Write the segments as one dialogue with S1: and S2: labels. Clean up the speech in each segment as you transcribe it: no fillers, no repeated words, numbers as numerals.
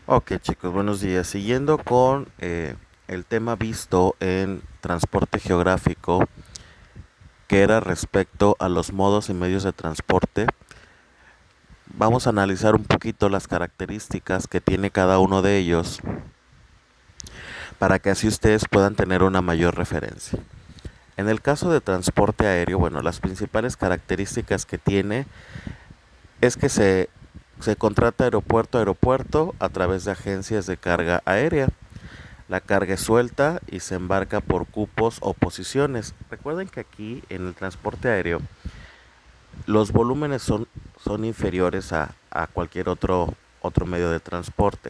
S1: Ok, chicos, buenos días. Siguiendo con el tema visto en transporte geográfico, que era respecto a los modos y medios de transporte, vamos a analizar un poquito las características que tiene cada uno de ellos para que así ustedes puedan tener una mayor referencia. En el caso de transporte aéreo, bueno, las principales características que tiene es que se contrata aeropuerto a aeropuerto a través de agencias de carga aérea. La carga es suelta y se embarca por cupos o posiciones. Recuerden que aquí en el transporte aéreo los volúmenes son inferiores a cualquier otro medio de transporte.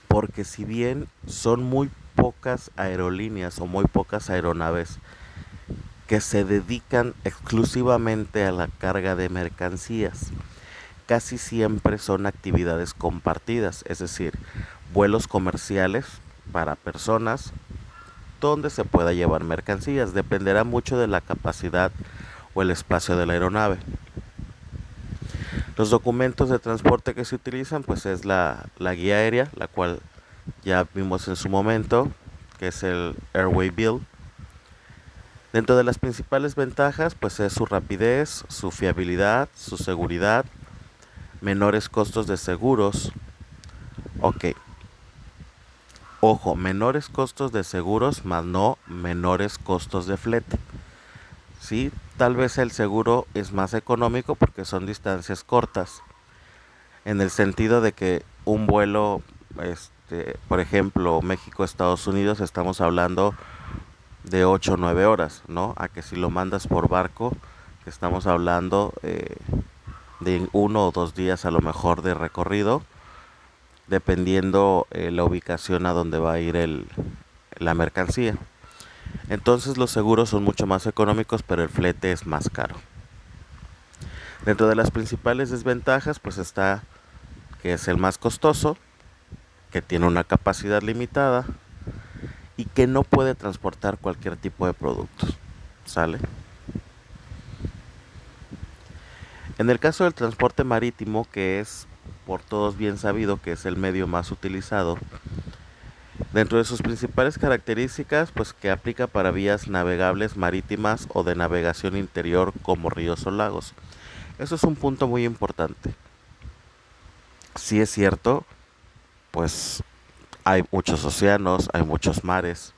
S1: Porque si bien son muy pocas aerolíneas o muy pocas aeronaves que se dedican exclusivamente a la carga de mercancías, casi siempre son actividades compartidas, es decir, vuelos comerciales para personas donde se pueda llevar mercancías. Dependerá mucho de la capacidad o el espacio de la aeronave. Los documentos de transporte que se utilizan pues es la guía aérea, la cual ya vimos en su momento, que es el Airway Bill. Dentro de las principales ventajas pues es su rapidez, su fiabilidad, su seguridad, menores costos de seguros. Ok, ojo, menores costos de seguros, más no menores costos de flete. Sí, tal vez el seguro es más económico porque son distancias cortas, en el sentido de que un vuelo, por ejemplo, México-Estados Unidos, estamos hablando de 8 o 9 horas, ¿no? A que si lo mandas por barco, estamos hablando de 1 o 2 días a lo mejor de recorrido, dependiendo la ubicación a donde va a ir la mercancía. Entonces los seguros son mucho más económicos, pero el flete es más caro. Dentro de las principales desventajas, pues está que es el más costoso, que tiene una capacidad limitada y que no puede transportar cualquier tipo de productos. ¿Sale? En el caso del transporte marítimo, que es por todos bien sabido que es el medio más utilizado, dentro de sus principales características, pues que aplica para vías navegables marítimas o de navegación interior como ríos o lagos. Eso es un punto muy importante. Sí es cierto, pues hay muchos océanos, hay muchos mares,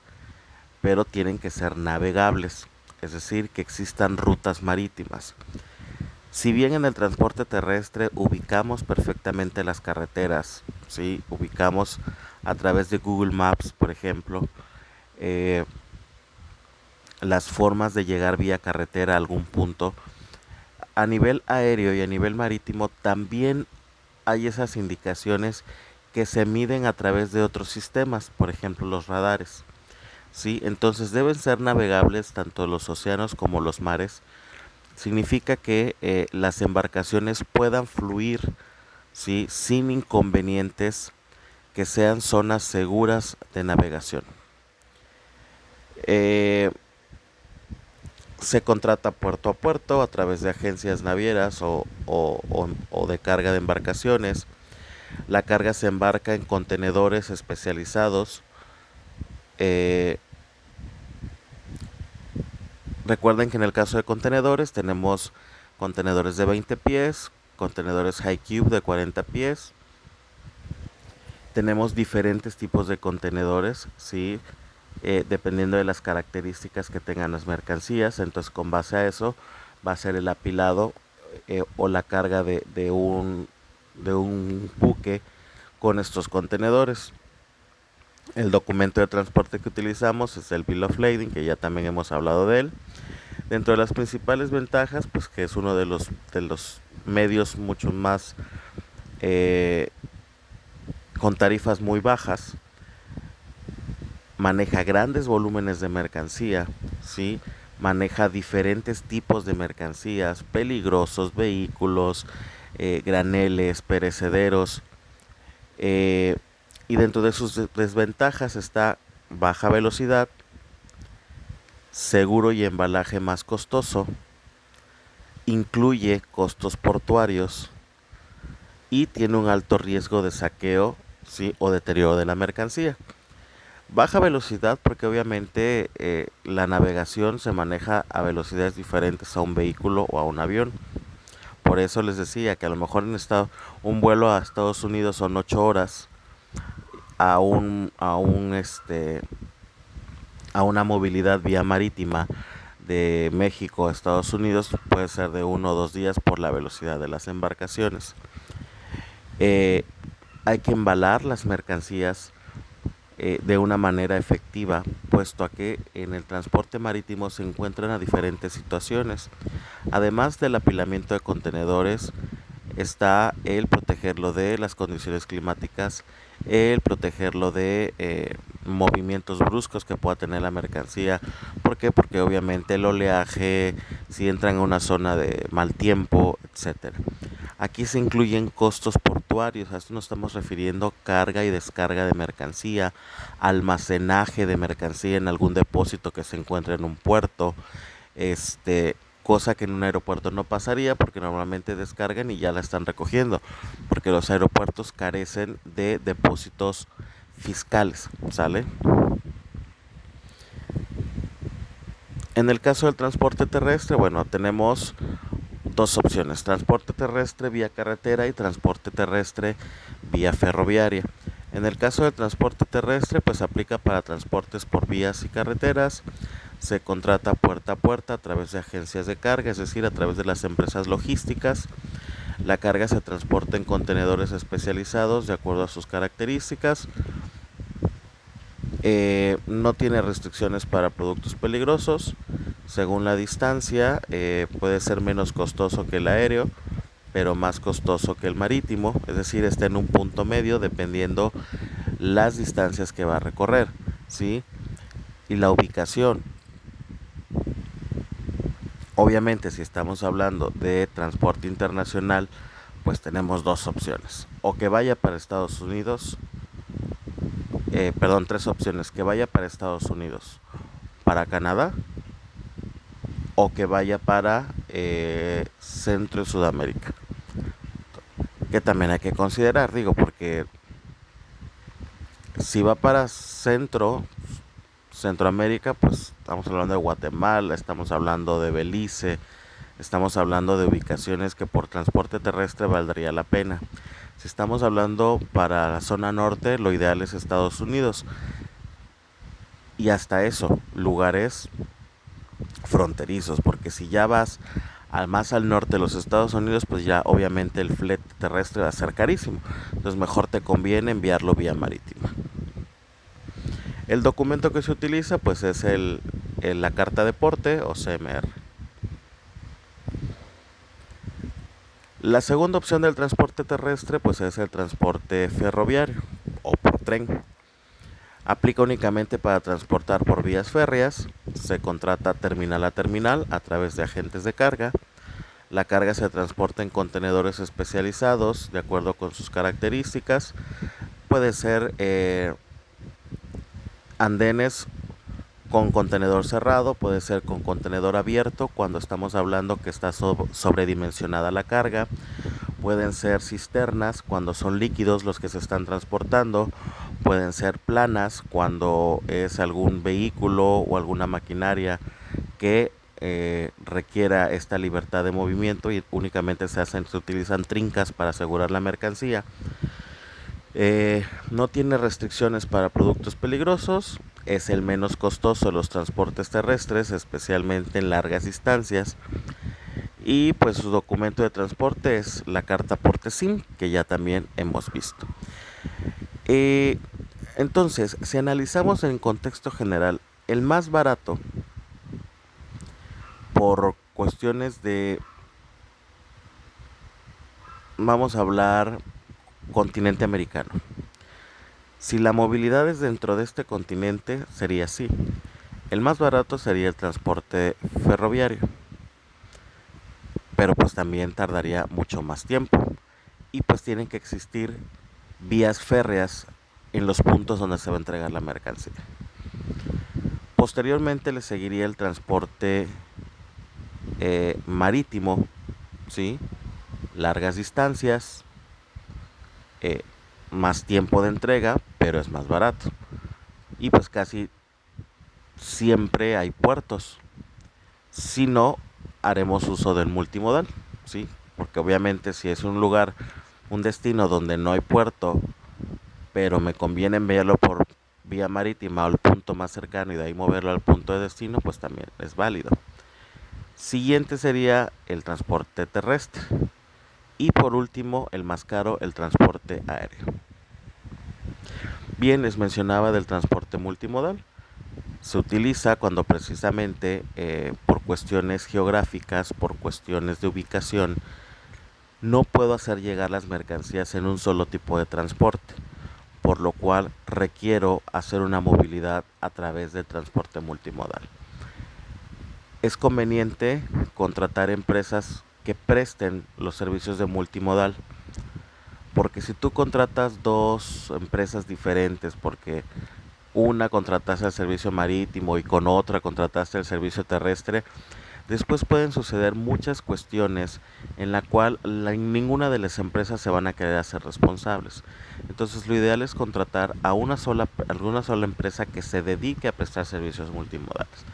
S1: pero tienen que ser navegables, es decir, que existan rutas marítimas. Si bien en el transporte terrestre ubicamos perfectamente las carreteras, ¿sí? Ubicamos a través de Google Maps, por ejemplo, eh, las formas de llegar vía carretera a algún punto, a nivel aéreo y a nivel marítimo también hay esas indicaciones que se miden a través de otros sistemas, por ejemplo los radares. ¿Sí? Entonces deben ser navegables tanto los océanos como los mares. Significa que las embarcaciones puedan fluir, ¿sí? Sin inconvenientes, que sean zonas seguras de navegación. Eh, Se contrata puerto a puerto a través de agencias navieras o de carga de embarcaciones. La carga se embarca en contenedores especializados. Eh, Recuerden que en el caso de contenedores tenemos contenedores de 20 pies, contenedores high cube de 40 pies. Tenemos diferentes tipos de contenedores, ¿sí? Dependiendo de las características que tengan las mercancías. Entonces, con base a eso, va a ser el apilado o la carga de un buque con estos contenedores. El documento de transporte que utilizamos es el Bill of Lading, que ya también hemos hablado de él. Dentro de las principales ventajas, pues que es uno de los medios mucho más eh, con tarifas muy bajas, maneja grandes volúmenes de mercancía, ¿sí? Maneja diferentes tipos de mercancías, peligrosos, vehículos, graneles, perecederos, eh, y dentro de sus desventajas está baja velocidad, seguro y embalaje más costoso, incluye costos portuarios, y tiene un alto riesgo de saqueo, ¿sí? O deterioro de la mercancía. Baja velocidad porque obviamente la navegación se maneja a velocidades diferentes a un vehículo o a un avión. Por eso les decía que a lo mejor un vuelo a Estados Unidos son 8 horas, a una movilidad vía marítima de México a Estados Unidos puede ser de 1 o 2 días por la velocidad de las embarcaciones. Eh, Hay que embalar las mercancías de una manera efectiva, puesto a que en el transporte marítimo se encuentran a diferentes situaciones. Además del apilamiento de contenedores, está el protegerlo de las condiciones climáticas, el protegerlo de movimientos bruscos que pueda tener la mercancía. ¿Por qué? Porque obviamente el oleaje, si entran a una zona de mal tiempo, etcétera. Aquí se incluyen costos portuarios, a esto nos estamos refiriendo carga y descarga de mercancía, almacenaje de mercancía en algún depósito que se encuentre en un puerto, este, cosa que en un aeropuerto no pasaría porque normalmente descargan y ya la están recogiendo, porque los aeropuertos carecen de depósitos fiscales, ¿sale? En el caso del transporte terrestre, bueno, tenemos dos opciones: transporte terrestre vía carretera y transporte terrestre vía ferroviaria. En el caso del transporte terrestre, pues aplica para transportes por vías y carreteras. Se contrata puerta a puerta a través de agencias de carga, es decir, a través de las empresas logísticas. La carga se transporta en contenedores especializados de acuerdo a sus características. No tiene restricciones para productos peligrosos. Según la distancia, puede ser menos costoso que el aéreo, pero más costoso que el marítimo, es decir, está en un punto medio dependiendo las distancias que va a recorrer, ¿sí? Y la ubicación. Obviamente, si estamos hablando de transporte internacional, pues tenemos dos opciones: o que vaya para Estados Unidos, perdón, tres opciones: que vaya para Estados Unidos, para Canadá, o que vaya para Centro y Sudamérica, que también hay que considerar, digo, porque si va para Centroamérica, pues estamos hablando de Guatemala, estamos hablando de Belice, estamos hablando de ubicaciones que por transporte terrestre valdría la pena. Si estamos hablando para la zona norte, lo ideal es Estados Unidos. Y hasta eso, lugares fronterizos, porque si ya vas más al norte de los Estados Unidos, pues ya obviamente el flete terrestre va a ser carísimo. Entonces mejor te conviene enviarlo vía marítima. El documento que se utiliza pues es la carta de porte o CMR. La segunda opción del transporte terrestre pues es el transporte ferroviario o por tren. Aplica únicamente para transportar por vías férreas. Se contrata terminal a terminal a través de agentes de carga. La carga se transporta en contenedores especializados de acuerdo con sus características. Puede ser andenes con contenedor cerrado, puede ser con contenedor abierto cuando estamos hablando que está sobredimensionada la carga. Pueden ser cisternas cuando son líquidos los que se están transportando. Pueden ser planas cuando es algún vehículo o alguna maquinaria que requiera esta libertad de movimiento y únicamente se utilizan trincas para asegurar la mercancía. No tiene restricciones para productos peligrosos, es el menos costoso de los transportes terrestres, especialmente en largas distancias. Y pues su documento de transporte es la carta porte SIM, que ya también hemos visto. Eh, entonces, si analizamos en contexto general, el más barato por cuestiones de, vamos a hablar, continente americano. Si la movilidad es dentro de este continente, sería así. El más barato sería el transporte ferroviario, pero pues también tardaría mucho más tiempo. Y pues tienen que existir vías férreas en los puntos donde se va a entregar la mercancía. Posteriormente le seguiría el transporte marítimo, ¿sí? Largas distancias, eh, más tiempo de entrega, pero es más barato. Y pues casi siempre hay puertos. Si no, haremos uso del multimodal, ¿sí? Porque obviamente si es un lugar, un destino donde no hay puerto, pero me conviene enviarlo por vía marítima al punto más cercano y de ahí moverlo al punto de destino, pues también es válido. Siguiente sería el transporte terrestre. Y por último, el más caro, el transporte aéreo. Bien, les mencionaba del transporte multimodal. Se utiliza cuando precisamente por cuestiones geográficas, por cuestiones de ubicación, no puedo hacer llegar las mercancías en un solo tipo de transporte, por lo cual requiero hacer una movilidad a través del transporte multimodal. Es conveniente contratar empresas que presten los servicios de multimodal, porque si tú contratas dos empresas diferentes, porque una contrataste el servicio marítimo y con otra contrataste el servicio terrestre, después pueden suceder muchas cuestiones en la cual ninguna de las empresas se van a querer hacer responsables. Entonces lo ideal es contratar a una sola empresa que se dedique a prestar servicios multimodales.